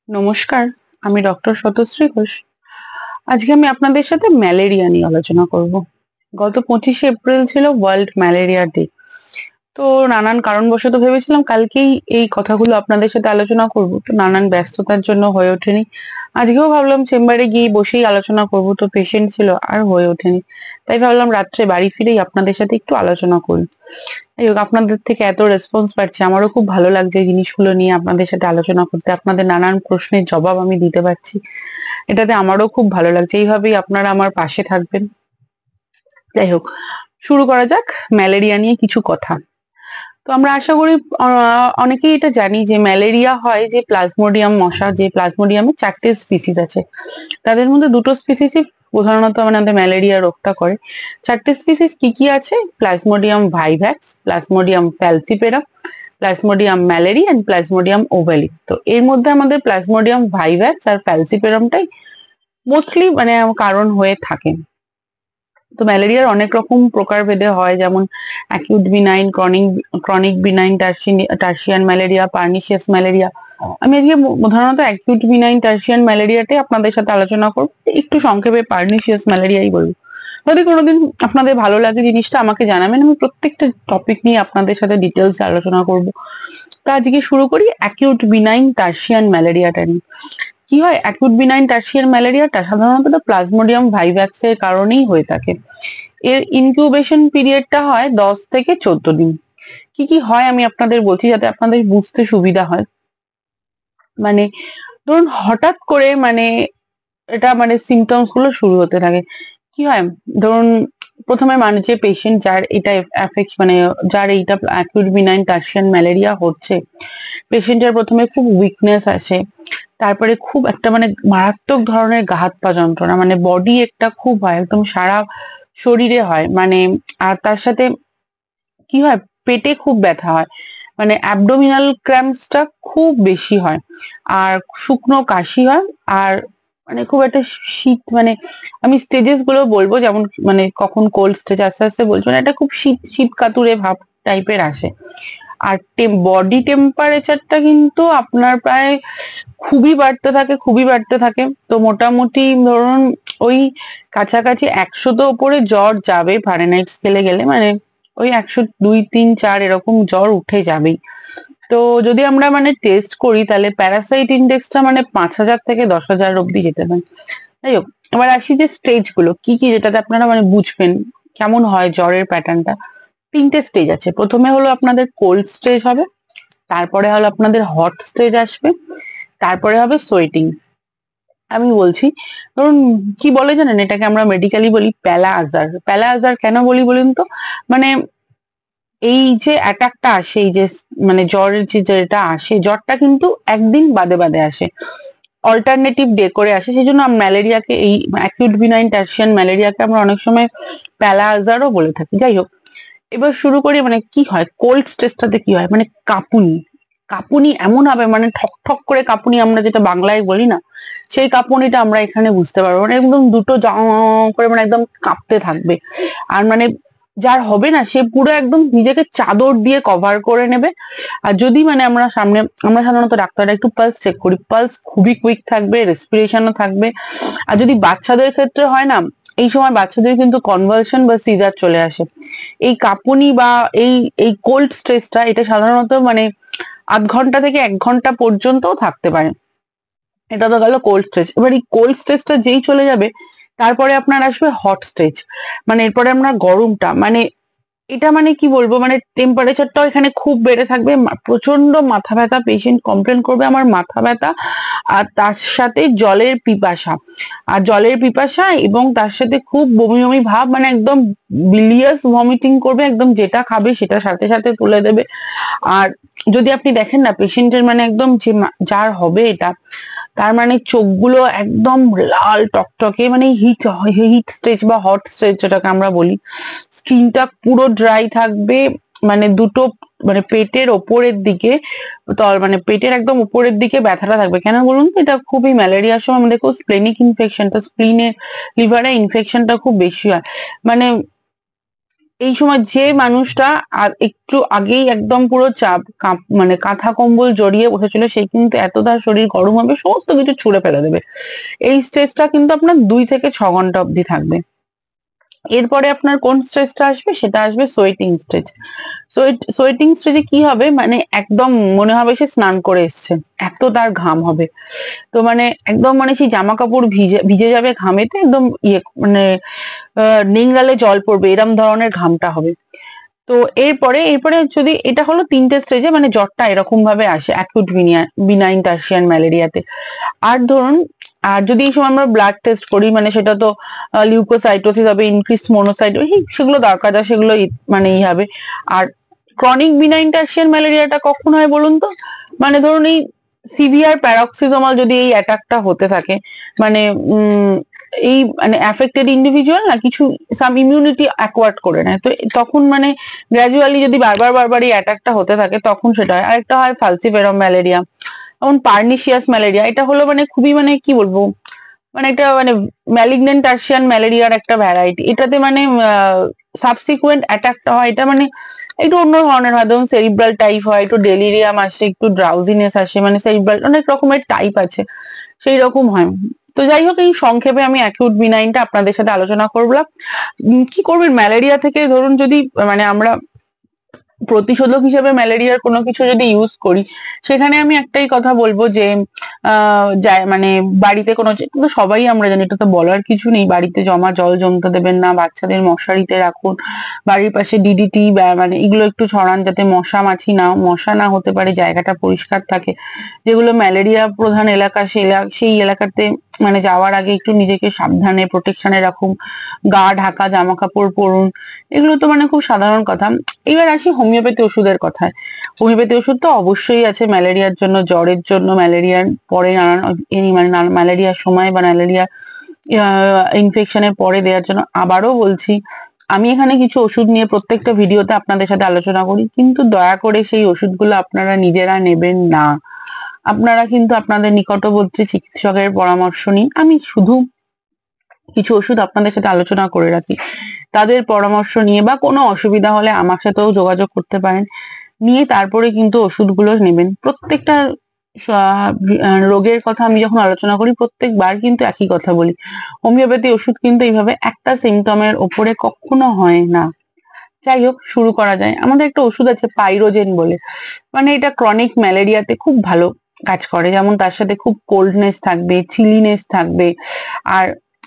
নমস্কার, আমি ডক্টর শতশ্রী ঘোষ। আজকে আমি আপনাদের সাথে ম্যালেরিয়া নিয়ে আলোচনা করব। গত 25শে এপ্রিল ছিল ওয়ার্ল্ড ম্যালেরিয়া ডে। তো নানান কারণবশত ভেবেছিলাম কালকেই এই কথাগুলো আপনাদের সাথে আলোচনা করব, তো নানান ব্যস্ততার জন্য হয়ে ওঠেনি। আজকেও ভাবলাম চেম্বারে গিয়ে বসেই আলোচনা করব, তো পেশেন্ট ছিল আর হয়ে ওঠেনি। তাই ভাবলাম রাত্রে বাড়ি ফিরেই আপনাদের সাথে একটু আলোচনা করি। যাই হোক, আপনাদের থেকে এত রেসপন্স পাচ্ছি, আমারও খুব ভালো লাগছে এই জিনিসগুলো নিয়ে আপনাদের সাথে আলোচনা করতে। আপনাদের নানান প্রশ্নের জবাব আমি দিতে পারছি, এটাতে আমারও খুব ভালো লাগছে। এইভাবেই আপনারা আমার পাশে থাকবেন। যাই হোক, শুরু করা যাক ম্যালেরিয়া নিয়ে কিছু কথা। তো আমরা আশা করি অনেকেই এটা জানি যে ম্যালেরিয়া হয় যে প্লাজমোডিয়াম মশা, যে প্লাজমোডিয়ামের 4টে স্পিসিস আছে। তাদের মধ্যে 2টো স্পিসিসই প্রধানত আমাদের ম্যালেরিয়া রোগটা করে। 4টে স্পিসিস কি কি আছে? Plasmodium vivax, plasmodium falciparum, plasmodium malariae and plasmodium ovale. তো এর মধ্যে আমাদের প্লাজমোডিয়াম ভাইভ্যাক্স আর ফ্যালসিপেরামটাই মোস্টলি কারণ হয়ে থাকে। তো ম্যালেরিয়ার অনেক রকম প্রকারভেদে হয়, যেমন acute benign, chronic benign, tertian malaria, pernicious malaria. আমি আজকে প্রধানত অ্যাকিউট বিনাইন টার্সিয়ান ম্যালেরিয়াটাই আপনাদের সাথে আলোচনা করব। একটু সংক্ষেপে পার্নিশিয়াস ম্যালেরিয়াই বলবো। যদি কোনোদিন আপনাদের ভালো লাগে জিনিসটা আমাকে জানাবেন, আমি প্রত্যেকটা টপিক নিয়ে আপনাদের সাথে ডিটেলস আলোচনা করব। তো আজকে শুরু করি অ্যাকিউট বিনাইন টার্সিয়ান ম্যালেরিয়াটা নিয়ে। কি হয় অ্যাকিউট বিনাইন টার্সিয়ান ম্যালেরিয়াটা? সাধারণত প্লাজমোডিয়াম ভাইভ্যাক্স এর কারণেই হয়ে থাকে। এর ইনকিউবেশন পিরিয়ডটা হয় 10 থেকে 14 দিন। কি কি হয় আমি আপনাদের বলছি যাতে আপনাদের বুঝতে সুবিধা হয়। মানে ধরুন হঠাৎ করে এটা সিমটমস গুলো শুরু হতে থাকে। কি হয় ধরুন প্রথমে যে পেশেন্ট যার এটা এফেক্ট যার এইটা অ্যাকিউট বিনাইন টার্সিয়ান ম্যালেরিয়া হচ্ছে, পেশেন্টের প্রথমে খুব উইকনেস আসে। তারপরে খুব একটা মারাত্মক ধরনের গা হাত পা যন্ত্রণা, বডি একটা খুব হয়, একদম সারা শরীরে হয়। আর তার সাথে কি হয়, পেটে খুব ব্যথা হয়, অ্যাবডোমিনাল ক্র্যাম্পসটা খুব বেশি হয়। আর শুকনো কাশি হয়। আর খুব একটা শীত, আমি স্টেজেস গুলো বলবো, যেমন কখন কোল্ড স্টেজ আস্তে আস্তে বলছি, এটা খুব শীত শীত কাতুরে ভাব টাইপের আসে। আর বডি টেম্পারেচারটা কিন্তু আপনার প্রায় খুবই বাড়তে থাকে, খুবই বাড়তে থাকে। তো মোটামুটি ধরুন ওই কাছাকাছি 100 তো উপরে জ্বর যাবে ফারেনহাইট স্কেলে গেলে, ওই 102, 3, 4 এরকম জ্বর উঠে যাবেই। তো যদি আমরা টেস্ট করি তাহলে প্যারাসাইট ইন্ডেক্সটা 5,000 থেকে 10,000 অব্দি যেতে পারে। যাই হোক, এবার আসি যে স্টেজ গুলো কি কি, যেটাতে আপনারা বুঝবেন কেমন হয় জ্বরের প্যাটার্নটা। 3টে স্টেজ আছে। প্রথমে হলো আপনাদের কোল্ড স্টেজ হবে, তারপরে হলো আপনাদের হট স্টেজ আসবে, তারপরে হবে সোয়েটিং। আমি বলছি, ধরুন কি বলে জানেন, এটাকে আমরা মেডিকেলি বলি প্যালা আজার। প্যালা আজার কেন বলি বলুন তো? মানে এই যে অ্যাটাকটা আসে, এই যে জ্বরের যেটা আসে, জ্বরটা কিন্তু একদিন বাদে বাদে আসে, অল্টারনেটিভ ডে করে আসে। সেই জন্য ম্যালেরিয়াকে, এই অ্যাকিউট বিনাইন টার্সিয়ান ম্যালেরিয়াকে আমরা অনেক সময় প্যালা আজারও বলে থাকি। যাই হোক, এবার শুরু করি। কি হয় কোল্ড স্ট্রেসটাতে, কি হয় কাঁপুনি। কাঁপুনি এমন হবে, ঠক ঠক করে কাঁপুনি, আমরা যেটা বাংলায় বলি না, সেই কাঁপুনিটা আমরা এখানে বুঝতে পারবো। একদম দুটো করে একদম কাঁপতে থাকবে। আর যার হবে না সে পুরো একদম নিজেকে চাদর দিয়ে কভার করে নেবে। আর যদি আমরা সাধারণত ডাক্তাররা একটু পালস চেক করি, পালস খুবই কুইক থাকবে, রেসপিরেশনও থাকবে। আর যদি বাচ্চাদের ক্ষেত্রে হয় না, এই সময় বাচ্চাদের কিন্তু কনভালশন বা সিজার চলে আসে। এই কাঁপুনি বা এই এই কোল্ড স্ট্রেসটা, এটা সাধারণত আধ ঘন্টা থেকে 1 ঘন্টা পর্যন্তও থাকতে পারে। এটা তো গেল কোল্ড স্ট্রেস। এবার এই কোল্ড স্ট্রেসটা যেই চলে যাবে, তারপরে আপনার আসবে হট স্টেজ। এরপরে আপনার গরমটা, এটা কি বলবো, টেম্পারেচারটাও এখানে খুব বেড়ে থাকবে, প্রচন্ড মাথা ব্যথা, পেশেন্ট কমপ্লেন করবে আমার মাথা ব্যথা। আর তার সাথে জলের পিপাসা, আর জলের পিপাসা এবং তার সাথে খুব বমি বমি ভাব, একদম বিলিয়াস ভমিটিং করবে, একদম যেটা খাবে সেটা সাথে সাথে তুলে দেবে। আর যদি আপনি দেখেন না পেশেন্টের একদম যে যার হবে এটা, তার চোখগুলো একদম লাল টকটকে, হিট হিট স্টেজ বা হট স্টেজ যেটাকে আমরা বলি। স্কিনটা পুরো ড্রাই থাকবে, দুটো পেটের ওপরের দিকে পেটের একদম উপরের দিকে ব্যথাটা থাকবে। কেন বলুন তো? এটা খুবই ম্যালেরিয়ার সময় আমাদের খুব স্প্লেনিক ইনফেকশনটা, স্প্লিনে লিভারে ইনফেকশনটা খুব বেশি হয়। এই সময় যে মানুষটা একটু আগেই একদম পুরো মানে কাঁথা কম্বল জড়িয়ে বসেছিল, সেই কিন্তু এত তার শরীর গরম হবে, সমস্ত কিছু ছুঁড়ে ফেলে দেবে। এই স্ট্রেসটা কিন্তু আপনার 2 থেকে 6 ঘন্টা অবধি থাকবে। এরপরে আপনার কোন স্ট্রেসটা আসবে, সেটা আসবে সোয়েটিং স্ট্রেস। সোয়েটিং স্টেজে কি হবে, মানে একদম মনে হবে সে স্নান করে এসছে, এত তার ঘাম হবে। তো মানে একদম মানে সেই জামা কাপড় ভিজে ভিজে যাবে ঘামেতে, একদম মানে নিংড়ালে জল পড়বে, এরম ধরনের ঘামটা হবে। তো এরপরে এরপরে যদি এটা হলো 3টে স্টেজে, মানে জ্বরটা এরকম ভাবে আসে অ্যাকুট বিনাইন টার্সিয়ান ম্যালেরিয়াতে। আর ধরুন, আর যদি এই সময় আমরা ব্লাড টেস্ট করি, মানে সেটা তো লিউকোসাইটোসিস হবে, ইনক্রিজড মনোসাইট, সেগুলো দরকার, সেগুলো মানে হবে। আর ক্রনিক বিনাইন টার্সিয়ান ম্যালেরিয়াটা কখন হয় বলুন তো, মানে ধরুন এই সিভিয়ার প্যারক্সিজমাল যদি এই অ্যাটাকটা হতে থাকে, মানে এই মানে অ্যাফেক্টেড ইন্ডিভিজুয়াল না কিছু সাম ইমিউনিটি অ্যাকোয়ার্ড করে নেয়, তো তখন মানে গ্র্যাজুয়ালি যদি বারবার এই অ্যাটাকটা হতে থাকে, তখন সেটা হয়। আরেকটা হয় ফালসিফেরাম ম্যালেরিয়া, যেমন পার্নিশিয়াস ম্যালেরিয়া, এটা হলো মানে খুবই মানে কি বলবো, মানে এটা মানে ম্যালিগনেন্ট টার্সিয়ান ম্যালেরিয়ার একটা ভ্যারাইটি। এটাতে মানে সাবসিকুয়েন্ট অ্যাটাকটা হয়, এটা মানে একটু অন্য ধরনের হয়, ধরুন সেরিব্রাল টাইপ হয়, একটু ডেলিরিয়াম আসে, একটু ড্রাউজিনেস আসে, মানে সেরিব্রাল অনেক রকমের টাইপ আছে, সেই রকম হয়। তো যাই হোক, এই সংক্ষেপে আমি অ্যাকিউট বিনাইনটা আপনাদের সাথে আলোচনা করলাম। কি করবেন ম্যালেরিয়া থেকে, ধরুন যদি মানে আমরা প্রতিষেধক হিসেবে ম্যালেরিয়ার কোনো কিছু যদি ইউজ করি, সেখানে আমি একটাই কথা বলবো যে যায় মানে বাড়িতে কোনো, কিন্তু সবাই আমরা জানি, এটা তো বলার কিছু নেই, বাড়িতে জমা জল জমতে দেবেন না, বাচ্চাদের মশারিতে রাখুন, বাড়ির পাশে ডিডিটি মানে এগুলো একটু ছড়ান, যাতে মশা না হতে পারে, জায়গাটা পরিষ্কার থাকে। যেগুলো ম্যালেরিয়া প্রধান এলাকা, সেই এলাকাতে মানে যাওয়ার আগে একটু নিজেকে সাবধানে প্রোটেকশনে রাখুন, গা ঢাকা জামা কাপড় পরুন, এগুলো তো মানে খুব সাধারণ কথা। এবার আসি হোমিওপ্যাথি ওষুধের কথায়। হোমিওপ্যাথি ওষুধ তো অবশ্যই আছে ম্যালেরিয়ার জন্য, জ্বরের জন্য, ম্যালেরিয়ার পরে নানান মানে ম্যালেরিয়ার সময় বা ম্যালেরিয়া ইনফেকশনের পরে দেওয়ার জন্য। আবারও বলছি, আমি এখানে কিছু ওষুধ নিয়ে প্রত্যেকটা ভিডিওতে আপনাদের সাথে আলোচনা করি, কিন্তু দয়া করে সেই ওষুধগুলো আপনারা নিজেরা নেবেন না। আপনারা কিন্তু আপনাদের নিকটবর্তী চিকিৎসকের পরামর্শ নিন। আমি শুধু কিছু ওষুধ আপনাদের সাথে আলোচনা করে রাখি, তাদের পরামর্শ নিয়ে বা কোনো অসুবিধা হলে আমার সাথেও যোগাযোগ করতে পারেন, নিয়ে তারপরে কিন্তু ওষুধগুলো নেবেন। প্রত্যেকটা রোগের কথা আমি যখন আলোচনা করি, প্রত্যেকবার কিন্তু একই কথা বলি, হোমিওপ্যাথি ওষুধ কিন্তু এইভাবে একটা সিমটমের ওপরে কখনো হয় না। যাই হোক, শুরু করা যায়। আমাদের একটা ওষুধ আছে পাইরোজেন বলে, মানে এটা ক্রনিক ম্যালেরিয়াতে খুব ভালো কাজ করে, যেমন তার সাথে খুব কোল্ডনেস থাকবে, চিলিনেস থাকবে, আর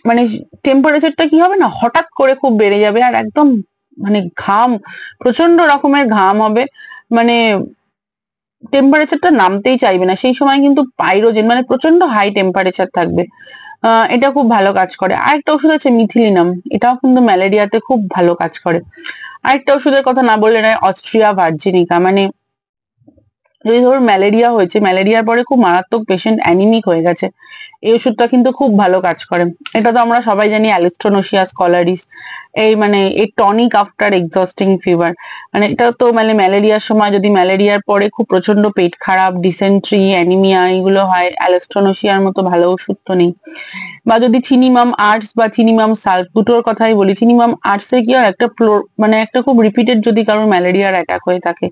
মানে টেম্পারেচারটা কি হবে না, হঠাৎ করে খুব বেড়ে যাবে, আর একদম মানে প্রচন্ড রকমের ঘাম হবে, মানে টেম্পারেচারটা নামতেই চাইবে না, সেই সময় কিন্তু পাইরোজেন মানে প্রচন্ড হাই টেম্পারেচার থাকবে। এটা খুব ভালো কাজ করে। আরেকটা ওষুধ আছে মিথিলিনাম, এটাও কিন্তু ম্যালেরিয়াতে খুব ভালো কাজ করে। আরেকটা ওষুধের কথা না বললে নয়, অস্ট্রিয়া ভার্জিনিকা, মানে যদি ধরুন ম্যালেরিয়া হয়েছে, ম্যালেরিয়ার পরে খুব মারাত্মক পেশেন্ট অ্যানিমিক হয়ে গেছে, এই ওষুধটা কিন্তু খুব ভালো কাজ করে। এটা তো আমরা সবাই জানি, অ্যালিস্টোনোসিয়া স্কলারিস, এই মানে এই টনিক আফটার এক্সস্টিং ফিভার, মানে এটা তো মানে ম্যালেরিয়ার সময়, যদি ম্যালেরিয়ার পরে খুব প্রচন্ড পেট খারাপ, ডিসেন্ট্রি, অ্যানিমিয়া এগুলো হয়, অ্যালিস্টোনোসিয়ার মতো ভালো ওষুধ তো নেই। বা যদি চিনিমাম আর্টস বা চিনিমাম সালফ, দুটোর কথাই বলি, চিনিমাম আর্টস এ কি হয়, একটা মানে একটা খুব রিপিটেড যদি কারোর ম্যালেরিয়ার অ্যাটাক হয়ে থাকে,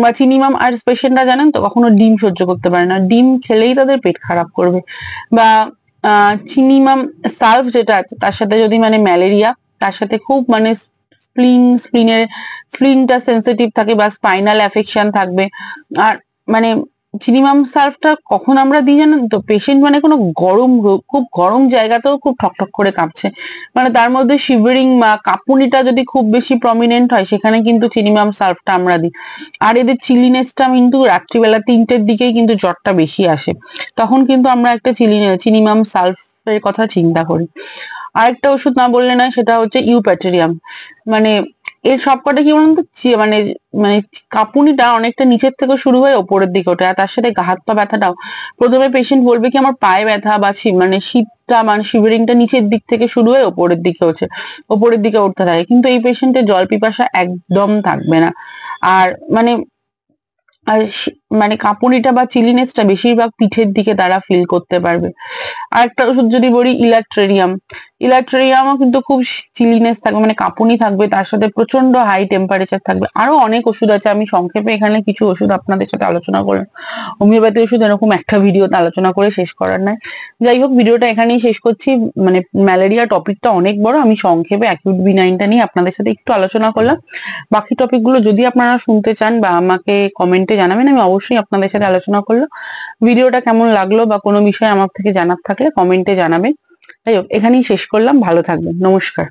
বা চিনিমাম আর্টস পেশেন্টরা জানেন তো কখনো ডিম সহ্য করতে পারে না, ডিম খেলেই তাদের পেট খারাপ করবে। বা চিনিমাম সালফ যেটা আছে, তার সাথে যদি মানে ম্যালেরিয়া, তার সাথে খুব মানে স্প্লিনটা সেন্সিটিভ থাকে, বা স্পাইনাল অ্যাফেকশন থাকবে। আর মানে চিনিমাম সালফটা কখন আমরা দিই জানেন তো, পেশেন্ট মানে কোনো গরম রোগ, খুব গরম জায়গাতেও খুব ঠকঠক করে কাঁপছে, মানে তার মধ্যে শিভারিং বা কাঁপুনিটা যদি খুব বেশি প্রমিনেন্ট হয়, সেখানে কিন্তু চিনিমাম সালফটা আমরা দিই। আর এদের চিলিনেসটা কিন্তু রাত্রিবেলা 3টের দিকেই কিন্তু জ্বরটা বেশি আসে, তখন কিন্তু আমরা একটা চিনিমাম সালফের কথা চিন্তা করি। আরেকটা ওষুধ না বললে না, সেটা হচ্ছে ইউপ্যাটেরিয়াম, মানে এর সবকটা কি বলুন তো, মানে মানে কাঁপুনিটা অনেকটা নিচের থেকে শুরু হয়ে ওপরের দিকে ওঠে, আর তার সাথে হাত পা ব্যথাটাও। প্রথমে পেশেন্ট বলবে কি আমার পায়ে ব্যথা, বা মানে শীতটা মানে শিভারিংটা নিচের দিক থেকে শুরু হয়ে ওপরের দিকে ওপরের দিকে উঠতে থাকে, কিন্তু এই পেশেন্টের জল পিপাসা একদম থাকবে না। আর মানে আর মানে কাঁপুনিটা বা চিলিনেসটা বেশিরভাগ পিঠের দিকে তারা ফিল করতে পারবে। আর একটা ওষুধ যদি বলি ইলাট্রেরিয়ামও কিন্তু খুব চিলিনেস থাকবে, মানে কাঁপুনি থাকবে, তার সাথে প্রচন্ড হাই টেম্পারেচার থাকবে। আরো অনেক ওষুধ আছে, আমি সংক্ষেপে এখানে কিছু ওষুধ আপনাদের সাথে আলোচনা করলাম। হোমিওপ্যাথি ওষুধ এরকম একটা ভিডিওতে আলোচনা করে শেষ করার নাই। যাই হোক, ভিডিওটা এখানেই শেষ করছি। মানে ম্যালেরিয়া টপিকটা অনেক বড়, আমি সংক্ষেপে অ্যাকিউট B9টা নিয়ে আপনাদের সাথে একটু আলোচনা করলাম। বাকি টপিকগুলো যদি আপনারা শুনতে চান বা আমাকে কমেন্টে জানাবেন, আমি অবশ্যই আপনাদের সাথে আলোচনা করলো। ভিডিওটা কেমন লাগলো বা কোনো বিষয়ে আমার থেকে জানার থাকলে কমেন্টে জানাবেন। যাই হোক, এখানেই শেষ করলাম। ভালো থাকবেন। নমস্কার।